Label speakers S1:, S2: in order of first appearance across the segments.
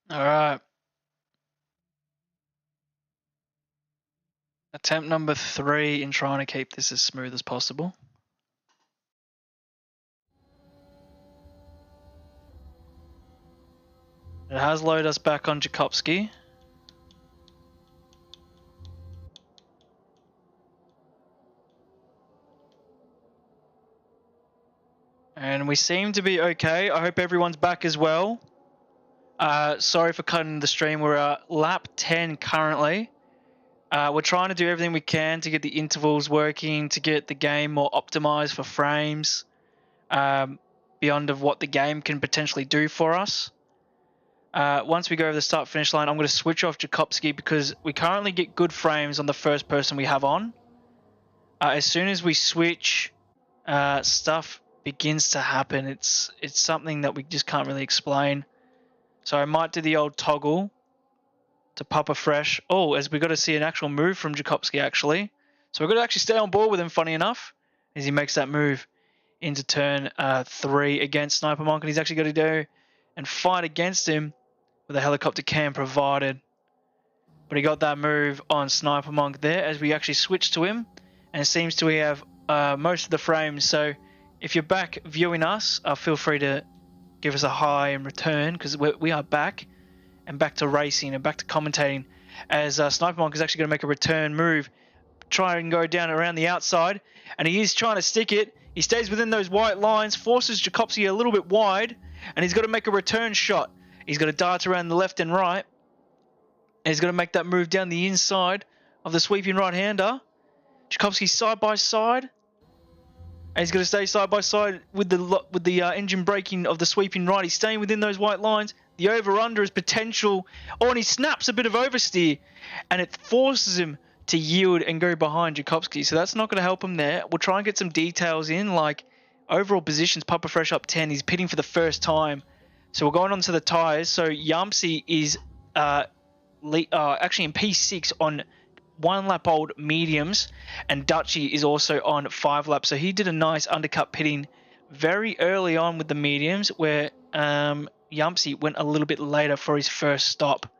S1: All right. Attempt number 3 in trying to keep this as smooth as possible. It has loaded us back on Jakopski. And we seem to be okay. I hope everyone's back as well. Sorry for cutting the stream. We're at lap 10 currently. We're trying to do everything we can to get the intervals working, to get the game more optimized for frames, beyond of what the game can potentially do for us. Once we go over the start-finish line, I'm going to switch off Jakopski because we currently get good frames on the first person we have on. As soon as we switch, stuff begins to happen. It's something that we just can't really explain. So I might do the old toggle to pop a fresh. Oh, as we got to see an actual move from Jakopski actually. So we've got to actually stay on board with him, funny enough, as he makes that move into turn 3 against Sniper Monk, and he's actually got to go and fight against him with a helicopter cam provided. But he got that move on Sniper Monk there as we actually switch to him, and it seems to have most of the frames. So if you're back viewing us, feel free to give us a hi in return, because we are back and back to racing and back to commentating, as Sniper Monk is actually going to make a return move, try and go down around the outside, and he is trying to stick it. He stays within those white lines, forces Jakopski a little bit wide, and he's got to make a return shot. He's got to dart around the left and right, and he's got to make that move down the inside of the sweeping right-hander. Jakopski side by side, and he's going to stay side by side with the engine braking of the sweeping right. He's staying within those white lines. The over-under is potential. Oh, and he snaps a bit of oversteer, and it forces him to yield and go behind Jakopski. So that's not going to help him there. We'll try and get some details in, like overall positions. Papa Fresh up 10. He's pitting for the first time. So we're going on to the tyres. So Yampsy is actually in P6 on 1 lap old mediums, and Dutchy is also on 5 laps. So he did a nice undercut pitting very early on with the mediums, where Yampsy went a little bit later for his first stop.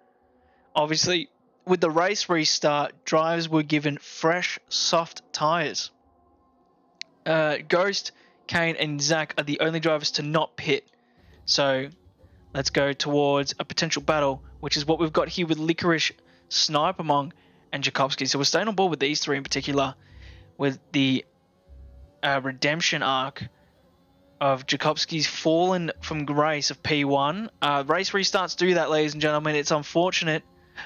S1: Obviously, with the race restart, drivers were given fresh, soft tyres. Ghost, Kane, and Zach are the only drivers to not pit. So let's go towards a potential battle, which is what we've got here with Licorice, Sniper Monk, and Jakopski. So we're staying on board with these 3 in particular, with the redemption arc of Jakopski's fallen from grace of P1. Race restarts do that, ladies and gentlemen. It's unfortunate,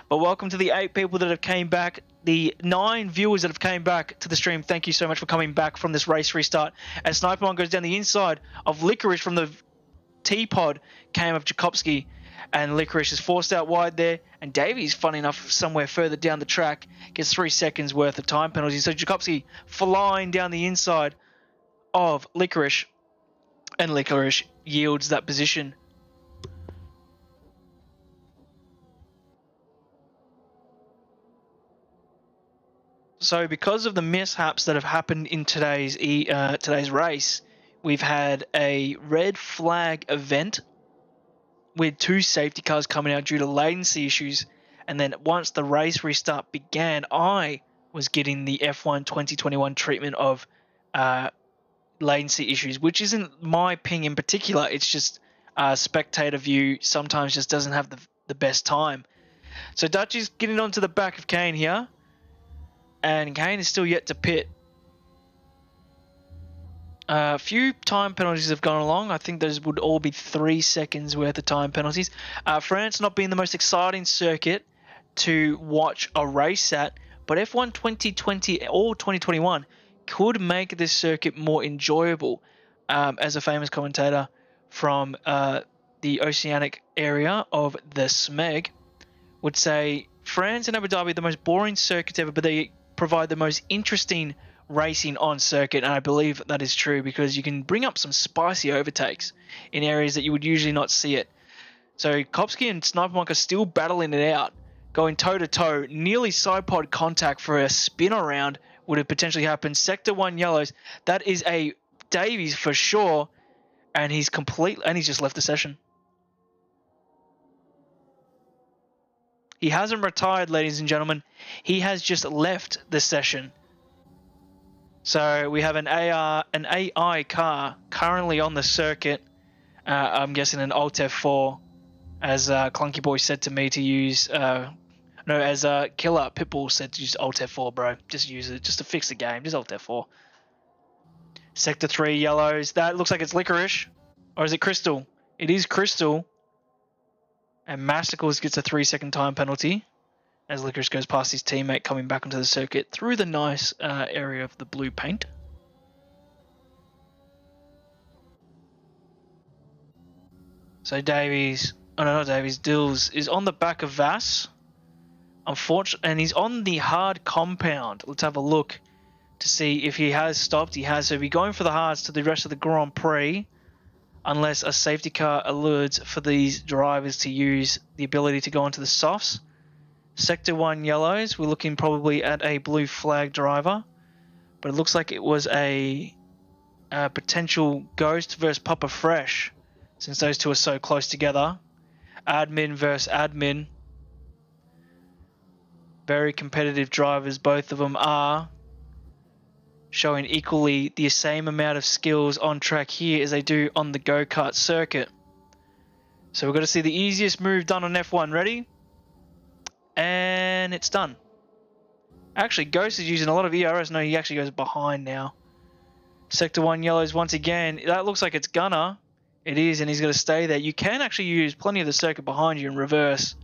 S1: but welcome to the 8 people that have came back, the 9 viewers that have came back to the stream. Thank you so much for coming back from this race restart. As Sniper Monk goes down the inside of Licorice from the T-pod came of Jakopski, and Licorice is forced out wide there, and Davies, funny enough, somewhere further down the track, gets 3 seconds worth of time penalty. So Jakopski flying down the inside of Licorice, and Licorice yields that position. So because of the mishaps that have happened in today's race, we've had a red flag event with 2 safety cars coming out due to latency issues, and then once the race restart began, I was getting the F1 2021 treatment of latency issues, which isn't my ping in particular. It's just spectator view sometimes just doesn't have the best time. So Dutch is getting onto the back of Kane here, and Kane is still yet to pit. A few time penalties have gone along. I think those would all be 3 seconds worth of time penalties. France not being the most exciting circuit to watch a race at, but F1 2020 or 2021 could make this circuit more enjoyable. As a famous commentator from the oceanic area of the SMEG would say, France and Abu Dhabi are the most boring circuits ever, but they provide the most interesting racing on circuit, and I believe that is true because you can bring up some spicy overtakes in areas that you would usually not see it. So Kopsky and Sniper Monk are still battling it out, going toe-to-toe, nearly side pod contact for a spin around would have potentially happened. Sector 1 yellows, that is a Davies for sure, and he's just left the session. He hasn't retired, ladies and gentlemen. He has just left the session. So we have an AI car currently on the circuit. I'm guessing an Alt F4, as Clunky Boy said to me to use. As Killer Pitbull said to use Alt F4, bro. Just use it, just to fix the game. Just Alt F4. Sector 3 yellows. That looks like it's Licorice. Or is it Crystal? It is Crystal. And Masticles gets a 3-second time penalty as Licorice goes past his teammate coming back onto the circuit through the nice area of the blue paint. So Davies, oh no, not Davies, Dills is on the back of Vass. Unfortunately, and he's on the hard compound. Let's have a look to see if he has stopped. He has, so he'll be going for the hards to the rest of the Grand Prix, unless a safety car alludes for these drivers to use the ability to go onto the softs. Sector 1 yellows, we're looking probably at a blue flag driver, but it looks like it was a potential Ghost versus Papa Fresh, since those two are so close together. Admin versus admin. Very competitive drivers, both of them are, showing equally the same amount of skills on track here as they do on the go-kart circuit. So we're going to see the easiest move done on F1. Ready? And it's done. Actually, Ghost is using a lot of ERS. No, he actually goes behind now. Sector 1 yellows once again. That looks like it's Gunner. It is, and he's going to stay there. You can actually use plenty of the circuit behind you in reverse.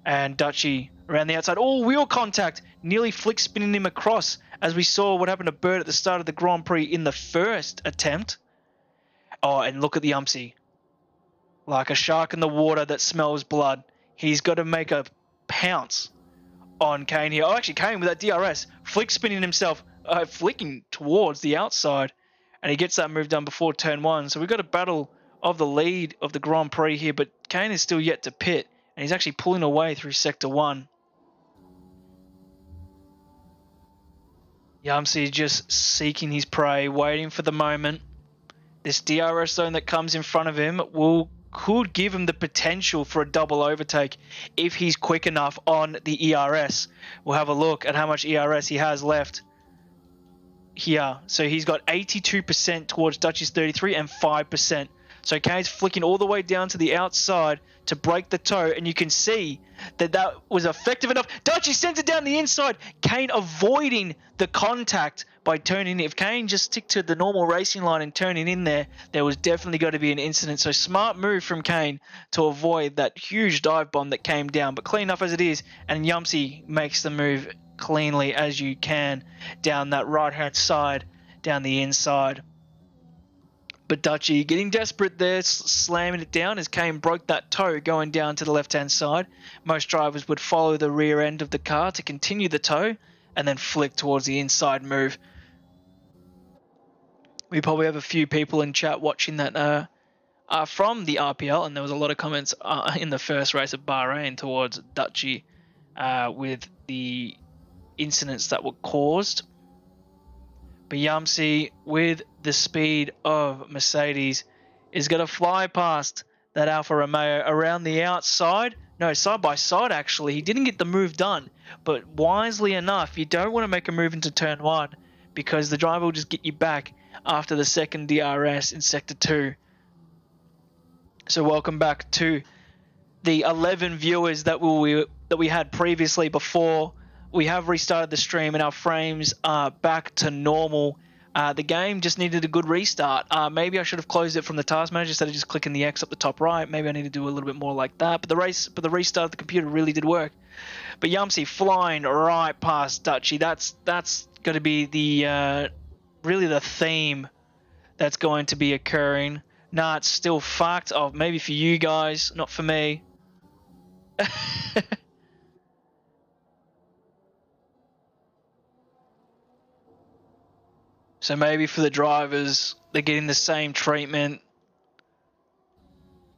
S1: And Dutchy around the outside. Oh, wheel contact. Nearly flick spinning him across, as we saw what happened to Bird at the start of the Grand Prix in the first attempt. Oh, and look at the Umpsy. Like a shark in the water that smells blood. He's got to make a pounce on Kane here. Oh, actually, Kane with that DRS, flick spinning himself, flicking towards the outside. And he gets that move done before turn 1. So we've got a battle of the lead of the Grand Prix here, but Kane is still yet to pit. And he's actually pulling away through Sector 1. Yamsi just seeking his prey, waiting for the moment. This DRS zone that comes in front of him could give him the potential for a double overtake if he's quick enough on the ERS. We'll have a look at how much ERS he has left here. So he's got 82% towards Dutch's 33 and 5%. So Kane's flicking all the way down to the outside to break the toe, and you can see that that was effective enough. Dutchy sends it down the inside. Kane avoiding the contact by turning. If Kane just stick to the normal racing line and turning in there, there was definitely going to be an incident. So smart move from Kane to avoid that huge dive bomb that came down. But clean enough as it is, and Yumsy makes the move cleanly as you can down that right-hand side, down the inside. But Dutchy getting desperate there, slamming it down as Kane broke that toe going down to the left-hand side. Most drivers would follow the rear end of the car to continue the toe and then flick towards the inside move. We probably have a few people in chat watching that are from the RPL, and there was a lot of comments in the first race of Bahrain towards Dutchy with the incidents that were caused. But Yamsi, with the speed of Mercedes, is going to fly past that Alfa Romeo around the outside. No, side by side, actually. He didn't get the move done. But wisely enough, you don't want to make a move into turn 1 because the driver will just get you back after the second DRS in Sector 2. So welcome back to the 11 viewers that we had previously before. We have restarted the stream and our frames are back to normal. The game just needed a good restart. Maybe I should have closed it from the task manager instead of just clicking the X up the top right. Maybe I need to do a little bit more like that. But the restart of the computer really did work. But Yumsy flying right past Dutchy. That's going to be the really the theme that's going to be occurring. Nah, it's still fucked. Oh, maybe for you guys, not for me. So maybe for the drivers, they're getting the same treatment.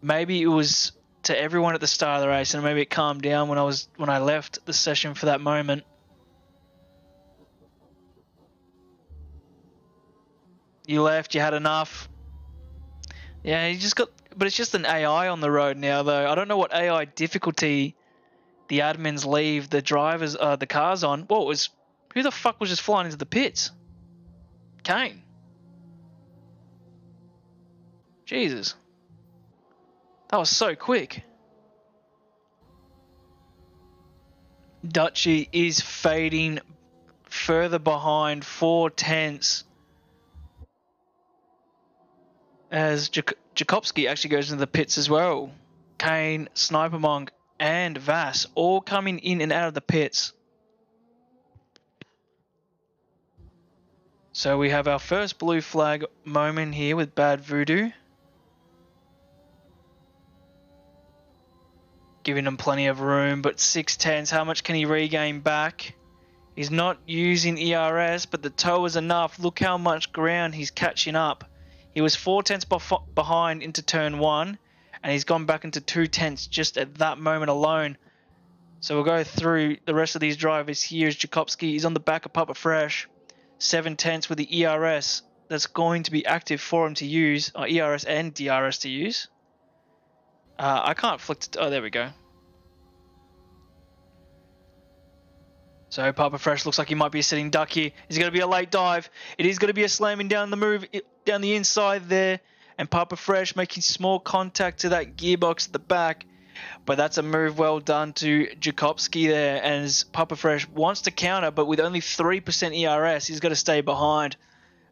S1: Maybe it was to everyone at the start of the race, and maybe it calmed down when I left the session for that moment. You left, you had enough. Yeah, you just got, but it's just an AI on the road now, though. I don't know what AI difficulty the admins leave, the drivers, the cars on. Who the fuck was just flying into the pits? Kane. Jesus. That was so quick. Dutchy is fading further behind 4/10 as Jakobski actually goes into the pits as well. Kane, Sniper Monk, and Vass all coming in and out of the pits. So we have our first blue flag moment here with Bad Voodoo. Giving him plenty of room, but 6/10, how much can he regain back? He's not using ERS, but the tow is enough. Look how much ground he's catching up. He was 4/10 behind into turn 1, and he's gone back into 2/10 just at that moment alone. So we'll go through the rest of these drivers. Here's Jakobski. He's on the back of Papa Fresh. 7/10 with the ERS. That's going to be active for him to use. ERS and DRS to use. I can't flick to... Oh, there we go. So Papa Fresh looks like he might be a sitting duck here. Is it going to be a late dive? It is going to be a slamming down the move, down the inside there. And Papa Fresh making small contact to that gearbox at the back. But that's a move well done to Jakobski there. As Papa Fresh wants to counter, but with only 3% ERS, he's got to stay behind.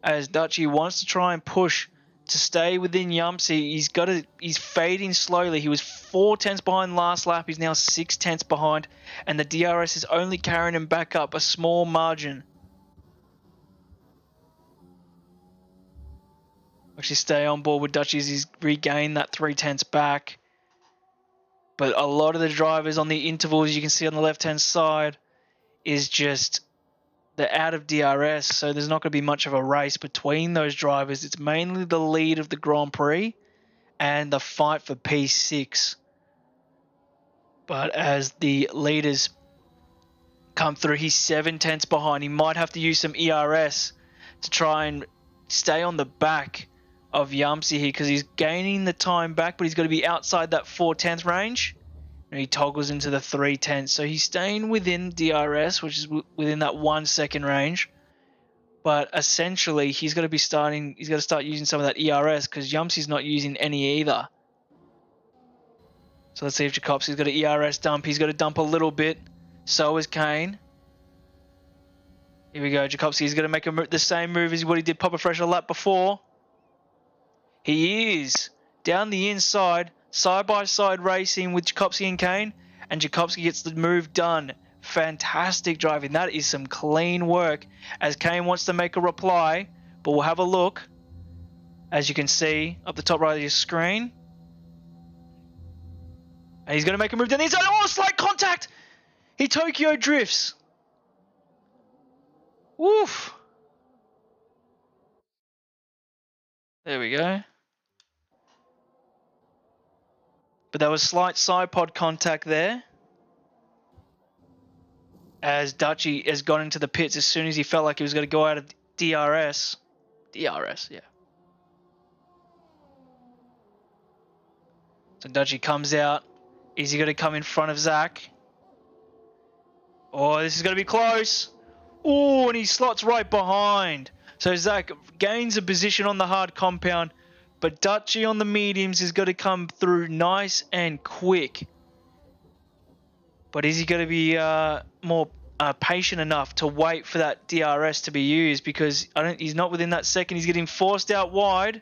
S1: As Dutchy wants to try and push to stay within Yumpsy. He's fading slowly. He was 4/10 behind last lap. He's now 6/10 behind. And the DRS is only carrying him back up a small margin. Actually stay on board with Dutchy as he's regained that 3/10 back. But a lot of the drivers on the intervals you can see on the left-hand side is just... they're out of DRS, so there's not going to be much of a race between those drivers. It's mainly the lead of the Grand Prix and the fight for P6. But as the leaders come through, he's 7/10 behind. He might have to use some ERS to try and stay on the back of Yumpsy here because he's gaining the time back, but he's got to be outside that 4/10 range. And he toggles into the 3/10, so he's staying within DRS, which is within that 1 second range. But essentially, he's got to start using some of that ERS because Yumpsy's not using any either. So let's see if Jakobski's got an ERS dump. He's got to dump a little bit. So is Kane. Here we go. Jakobski's going to make the same move as what he did Papa Fresh a lap before. He is down the inside. Side-by-side racing with Jakobski and Kane, and Jakobski gets the move done. Fantastic driving. That is some clean work as Kane wants to make a reply, but we'll have a look. As you can see up the top right of your screen. And he's going to make a move down the inside. Oh, slight contact! He Tokyo drifts. Woof. There we go. But there was slight side pod contact there. As Dutchy has gone into the pits as soon as he felt like he was going to go out of DRS. DRS, yeah. So Dutchy comes out. Is he going to come in front of Zach? Oh, this is going to be close. Oh, and he slots right behind. So Zach gains a position on the hard compound. But Dutchy on the mediums is going to come through nice and quick. But is he going to be more patient enough to wait for that DRS to be used? Because he's not within that second. He's getting forced out wide.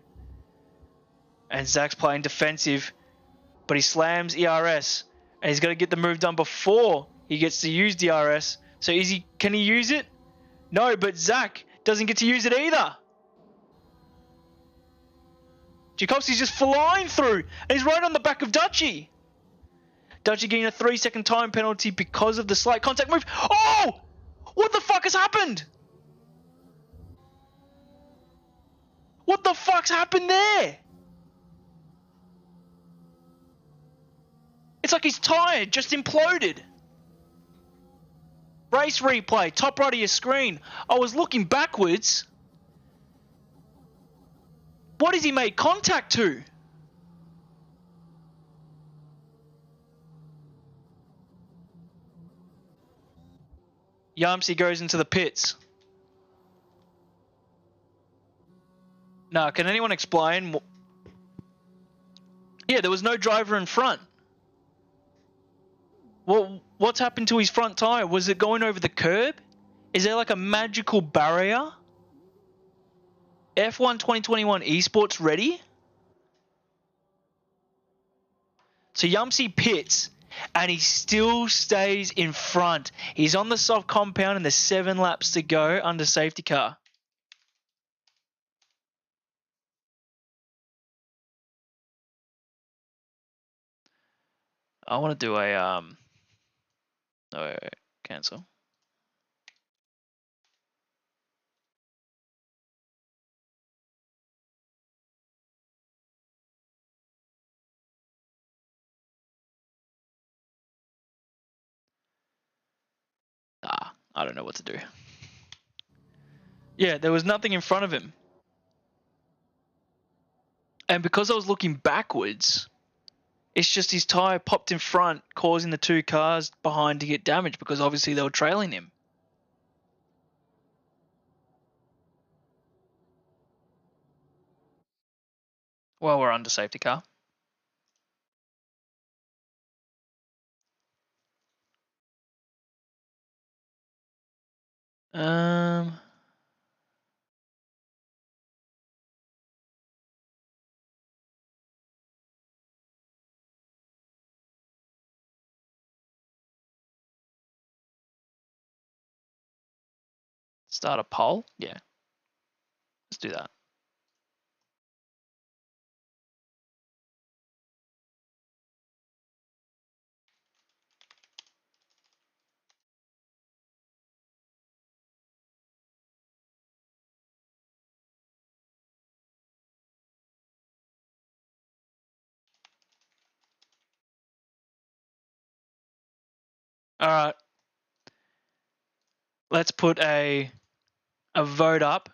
S1: And Zach's playing defensive. But he slams ERS. And he's got to get the move done before he gets to use DRS. So can he use it? No, but Zach doesn't get to use it either. Jakobski's just flying through, and he's right on the back of Dutchy. Dutchy getting a 3-second time penalty because of the slight contact move. Oh! What the fuck has happened? What the fuck's happened there? It's like his tyre just imploded. Race replay, top right of your screen. I was looking backwards. What has he made contact to? It Yamsi goes into the pits. Now, can anyone explain? Yeah, there was no driver in front. Well, what's happened to his front tire? Was it going over the curb? Is there like a magical barrier? F1 2021 esports ready? So Yamsi pits and he still stays in front. He's on the soft compound and there's 7 laps to go under safety car. I want to do a no, cancel. I don't know what to do. Yeah, there was nothing in front of him. And because I was looking backwards, it's just his tyre popped in front, causing the 2 cars behind to get damaged because obviously they were trailing him. Well, we're under safety car. Start a poll? Yeah. Let's do that. All right. Let's put a vote up.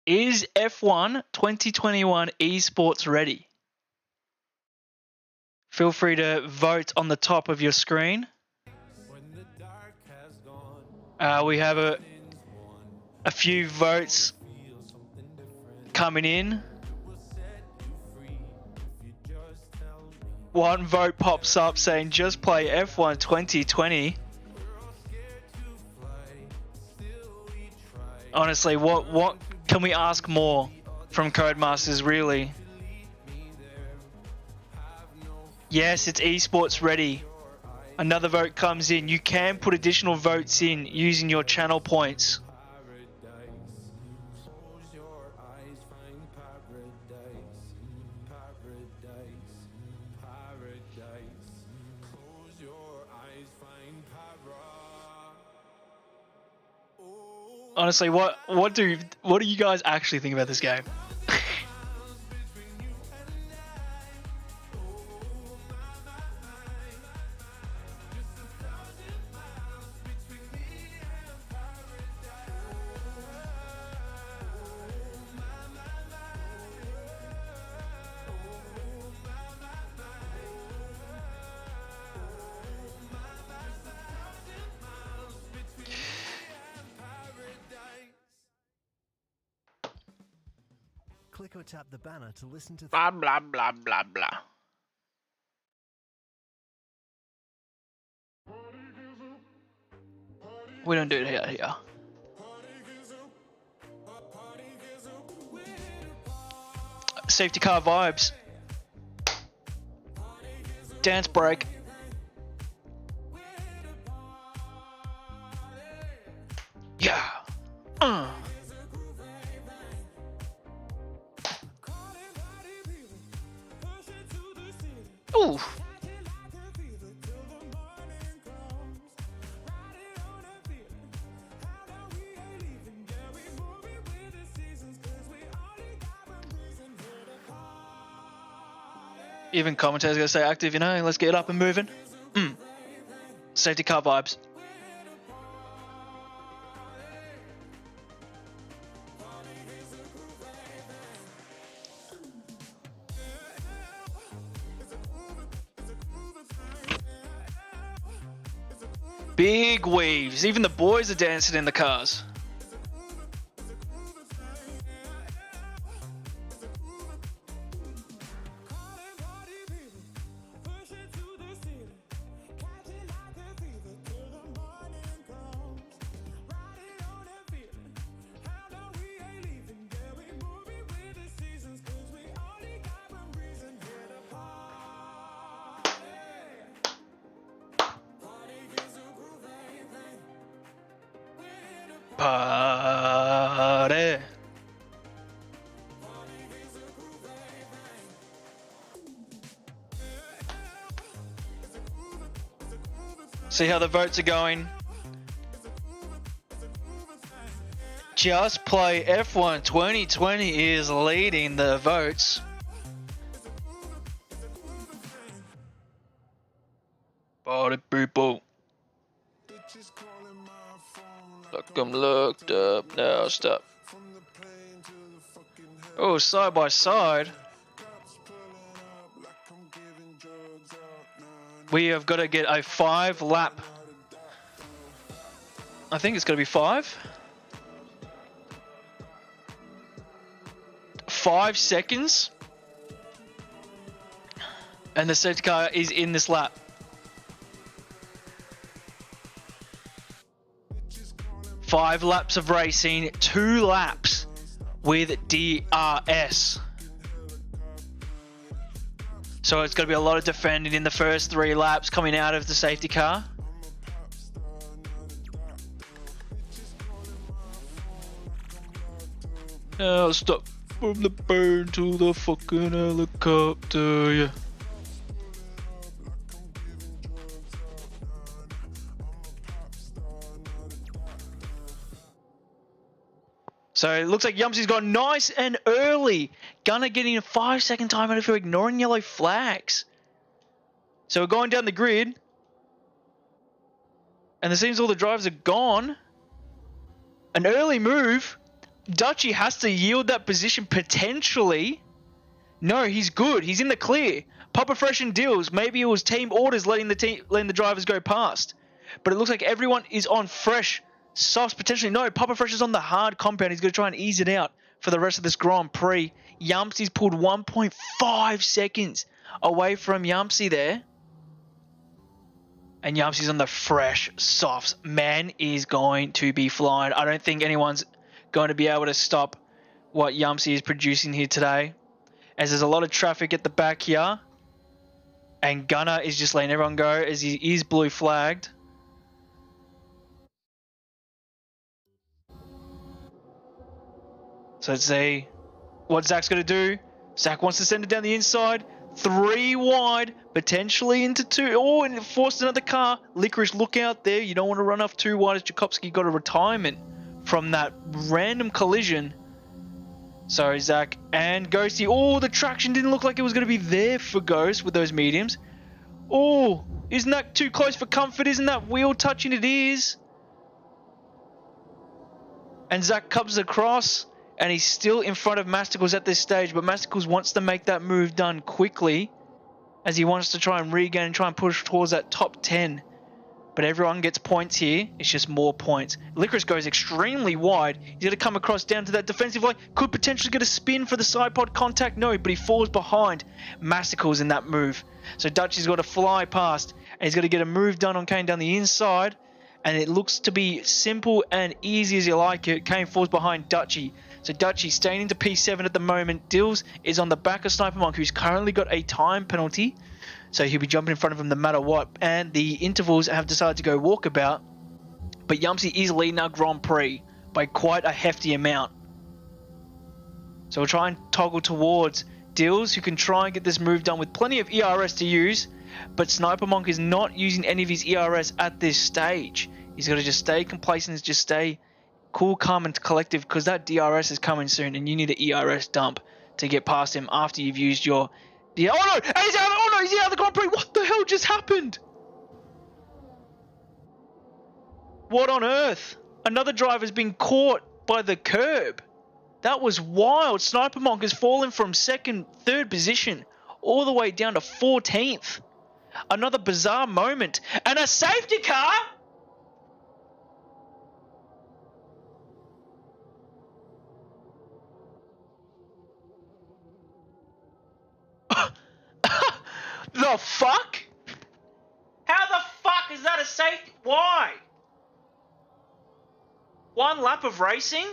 S1: Is F1 2021 esports ready? Feel free to vote on the top of your screen. We have a few votes coming in. One vote pops up saying just play F1 2020. Honestly, what can we ask more from Codemasters, really? Yes, it's esports ready. Another vote comes in. You can put additional votes in using your channel points. Honestly, what do you guys actually think about this game?
S2: Click or tap the banner to listen to
S1: blah blah blah blah blah. We don't do it here. Safety car vibes. Dance break. Yeah. Ooh. Even commentators gonna stay active, you know. Let's get up and moving. Safety car vibes. Big weaves. Even the boys are dancing in the cars. Party. See how the votes are going. Just Play F1 2020 is leading the votes. Party people. Look, I'm looked up now. Stop. Oh, side by side. We have got to get a 5 lap. I think it's going to be 5. 5 seconds. And the safety car is in this lap. Five laps of racing, 2 laps with DRS. So it's going to be a lot of defending in the first 3 laps coming out of the safety car. I'll stop from the burn to the fucking helicopter, yeah. So it looks like Yumsy's gone nice and early. Gunner getting a 5-second time out if you're ignoring yellow flags. So we're going down the grid. And it seems all the drivers are gone. An early move. Dutchy has to yield that position potentially. No, he's good. He's in the clear. Papa Fresh and Deals. Maybe it was team orders letting the drivers go past. But it looks like everyone is on fresh softs potentially. No, Papa Fresh is on the hard compound. He's going to try and ease it out for the rest of this Grand Prix. Yumpsy's pulled 1.5 seconds away from Yumpsy there. And Yumpsy's on the fresh softs. Man is going to be flying. I don't think anyone's going to be able to stop what Yumpsy is producing here today, as there's a lot of traffic at the back here. And Gunner is just letting everyone go as he is blue flagged. So let's see what Zach's going to do. Zach wants to send it down the inside. 3 wide, potentially into 2. Oh, and it forced another car. Licorice, look out there. You don't want to run off too wide as Jakowski got a retirement from that random collision. Sorry, Zach. And Ghosty. Oh, the traction didn't look like it was going to be there for Ghost with those mediums. Oh, isn't that too close for comfort? Isn't that wheel touching? It is. And Zach comes across. And he's still in front of Masticles at this stage, but Masticles wants to make that move done quickly, as he wants to try and regain and try and push towards that top 10. But everyone gets points here. It's just more points. Licorice goes extremely wide. He's going to come across down to that defensive line. Could potentially get a spin for the side pod contact. No, but he falls behind Masticles in that move. So Dutchy's got to fly past, and he's got to get a move done on Kane down the inside. And it looks to be simple and easy as you like it. Kane falls behind Dutchy. So Dutchy staying into P7 at the moment. Dills is on the back of Sniper Monk, who's currently got a time penalty. So he'll be jumping in front of him no matter what. And the intervals have decided to go walkabout. But Yumpsy is leading our Grand Prix by quite a hefty amount. So we'll try and toggle towards Dills, who can try and get this move done with plenty of ERS to use. But Sniper Monk is not using any of his ERS at this stage. He's got to just stay complacent, just stay cool, calm, and collective, because that DRS is coming soon, and you need an ERS dump to get past him after you've used your... Oh no! He's out! Oh no! He's out of the Grand Prix! What the hell just happened? What on earth? Another driver's been caught by the curb. That was wild. Sniper Monk has fallen from third position, all the way down to 14th. Another bizarre moment. And a safety car? The fuck? How the fuck is that a safety? Why? One lap of racing?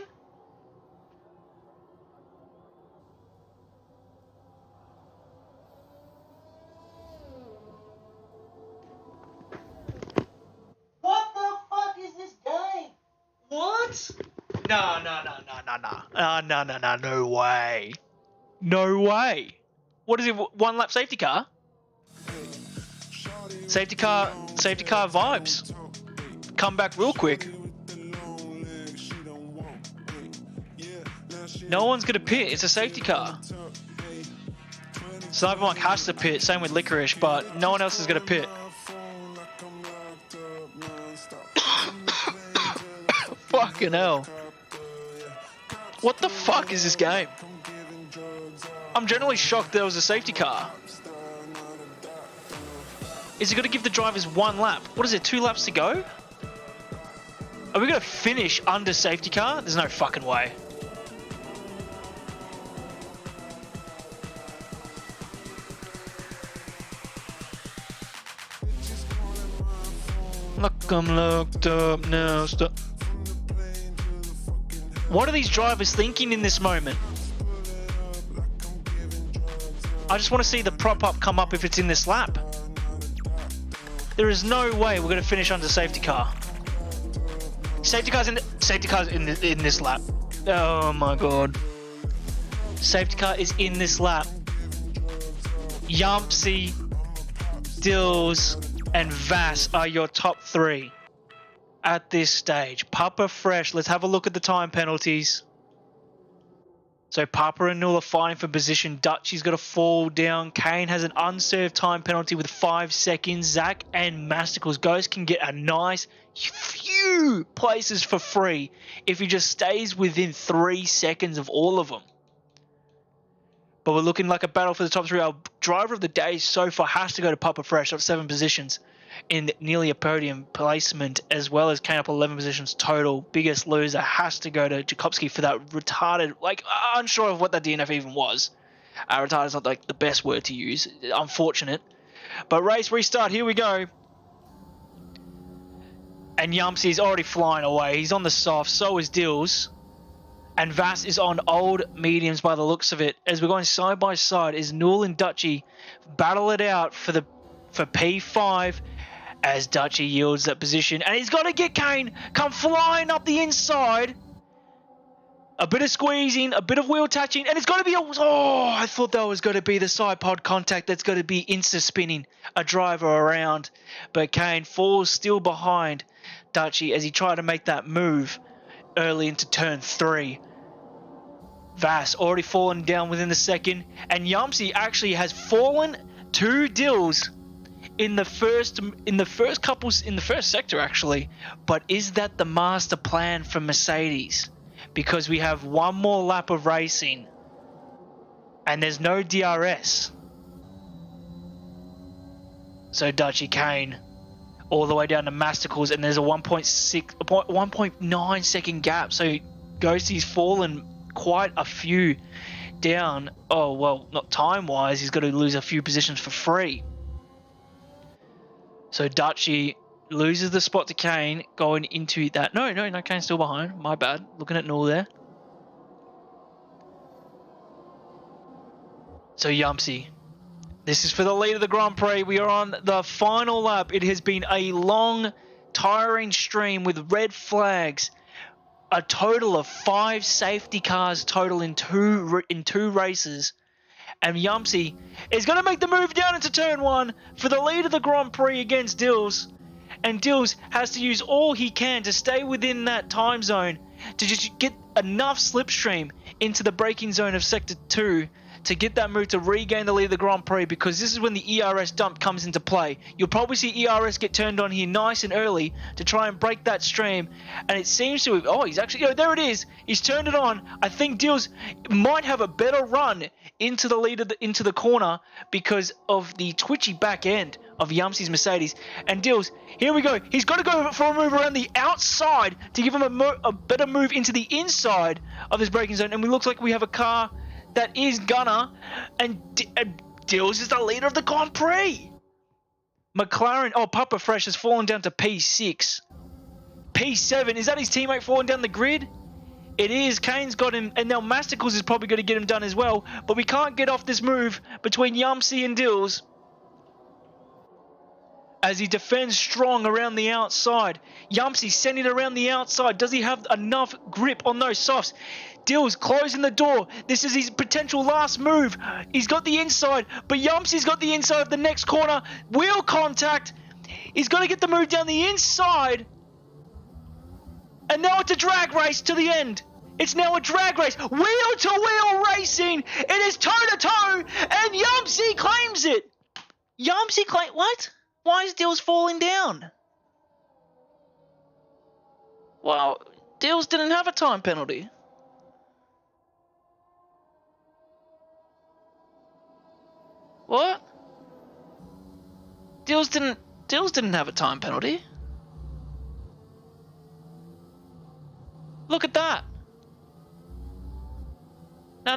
S1: What the fuck is this game? What? No. No way. No way. What is it? One lap safety car? Safety car vibes. Come back real quick. No one's gonna pit. It's a safety car. Sniper Mike has to pit. Same with Licorice, but no one else is gonna pit. Fucking hell. What the fuck is this game? I'm generally shocked there was a safety car. Is it going to give the drivers one lap? What is it, 2 laps to go? Are we going to finish under safety car? There's no fucking way. Look, I'm locked up now. Stop. What are these drivers thinking in this moment? I just want to see the prop up come up if it's in this lap. There is no way we're going to finish under safety car. Safety car's in this lap. Oh my god. Safety car is in this lap. Yumpsy, Dills, and Vass are your top 3 at this stage. Papa Fresh, let's have a look at the time penalties. So Papa and Null are fighting for position. Dutchy's got to fall down. Kane has an unserved time penalty with 5 seconds. Zach and Masticles. Ghost can get a nice few places for free if he just stays within 3 seconds of all of them. But we're looking like a battle for the top 3. Our driver of the day so far has to go to Papa Fresh up 7 positions in nearly a podium placement, as well as Kane up 11 positions total. Biggest loser has to go to Jakobski for that retarded, like, unsure of what that DNF even was. Retarded is not like the best word to use. Unfortunate. But race restart, here we go. And Yumpsy's already flying away. He's on the soft, so is Dills. And Vass is on old mediums by the looks of it. As we're going side by side, is Null and Dutchy battle it out for P5 as Dutchy yields that position. And he's got to get Kane come flying up the inside. A bit of squeezing, a bit of wheel touching, and it's got to be I thought that was going to be the side pod contact that's going to be insta-spinning a driver around. But Kane falls still behind Dutchy as he tried to make that move early into turn 3. Vass already fallen down within the second, and Yumpsy actually has fallen to Dills in the first sector actually. But is that the master plan for Mercedes? Because we have one more lap of racing and there's no DRS. So Dutchy Kane all the way down to Masticles, and there's a 1.9 second gap. So Ghosty's fallen quite a few down. Oh, well, not time-wise. He's got to lose a few positions for free. So Dutchy loses the spot to Kane going into that. No, Kane's still behind. My bad. Looking at Null there. So Yumpsy. This is for the lead of the Grand Prix. We are on the final lap. It has been a long, tiring stream with red flags. A total of 5 safety cars total in two races. And Yumpsy is going to make the move down into turn 1 for the lead of the Grand Prix against Dills. And Dills has to use all he can to stay within that time zone to just get enough slipstream into the braking zone of Sector 2 to get that move to regain the lead of the Grand Prix, because this is when the ERS dump comes into play. You'll probably see ERS get turned on here nice and early to try and break that stream, and it seems to have... Oh, he's actually... there it is. He's turned it on. I think Dills might have a better run into the lead of into the corner because of the twitchy back end of Yumpsy's Mercedes. And Dills, here we go. He's got to go for a move around the outside to give him a better move into the inside of this braking zone, and it looks like we have a car that is Gunner, and Dills is the leader of the Grand Prix. McLaren, oh, Papa Fresh has fallen down to P6. P7, is that his teammate falling down the grid? It is. Kane's got him, and now Masticles is probably going to get him done as well. But we can't get off this move between Yumsy and Dills as he defends strong around the outside. Yumsy sending it around the outside. Does he have enough grip on those softs? Dills closing the door. This is his potential last move. He's got the inside, but Yumsy's got the inside of the next corner. Wheel contact. He's got to get the move down the inside. And now it's a drag race to the end. It's now a drag race. Wheel to wheel racing. It is toe to toe. And Yumsy claims it. Yumsy claim. What? Why is Dills falling down? Well, Dills didn't have a time penalty. What? Dills didn't have a time penalty. Look at that. No.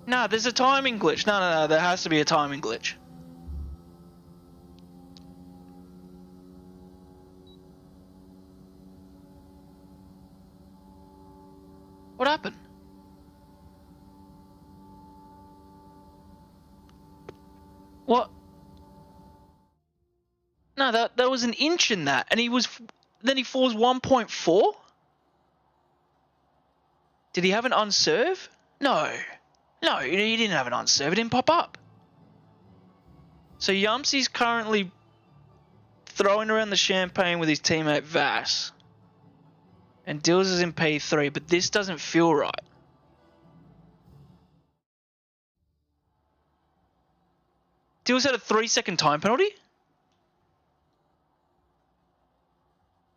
S1: No, there's a timing glitch. No, there has to be a timing glitch. What happened? What? No, that was an inch in that, and then he falls 1.4? Did he have an unserve? No, he didn't have an unserve. It didn't pop up. So Yumsy's currently throwing around the champagne with his teammate Vass. And Dills is in P3, but this doesn't feel right. Dills had a 3-second time penalty?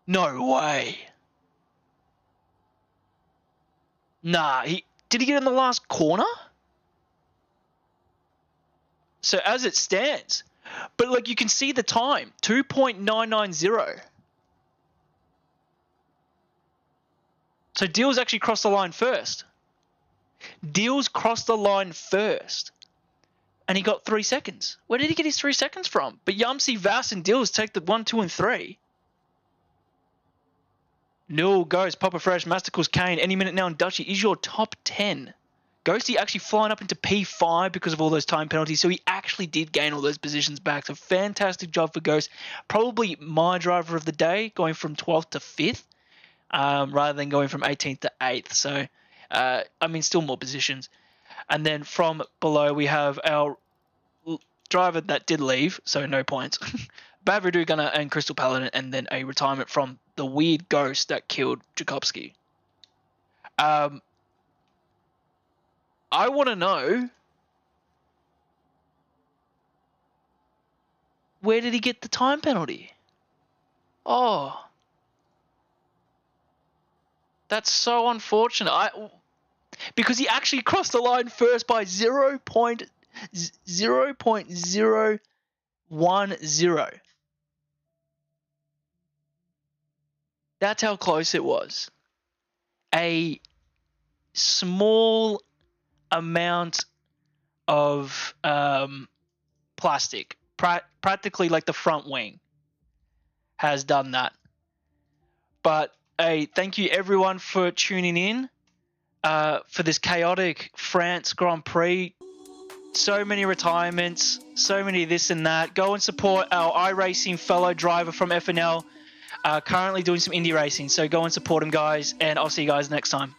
S1: No way. Nah, did he get in the last corner? So as it stands, but like you can see the time, 2.990. So Dills actually crossed the line first. Dills crossed the line first. And he got 3 seconds. Where did he get his 3 seconds from? But Yumsy, Vass, and Dills take the 1, 2, and 3. Newell goes, Papa Fresh, Masticles, Kane, any minute now, and Dutchy is your top 10. Ghosty actually flying up into P5 because of all those time penalties, so he actually did gain all those positions back. So fantastic job for Ghost. Probably my driver of the day, going from 12th to 5th, rather than going from 18th to 8th. So, still more positions. And then from below, we have our driver that did leave, so no points. Bad Voodoo Gunner and Crystal Paladin, and then a retirement from the weird ghost that killed Jakobski. I want to know, where did he get the time penalty? Oh, that's so unfortunate. Because he actually crossed the line first by 0.010. That's how close it was. A small amount of plastic, practically like the front wing, has done that. But hey, thank you everyone for tuning in for this chaotic France Grand Prix. So many retirements, so many this and that. Go and support our iRacing fellow driver from FNL, currently doing some indie racing. So go and support him, guys, and I'll see you guys next time.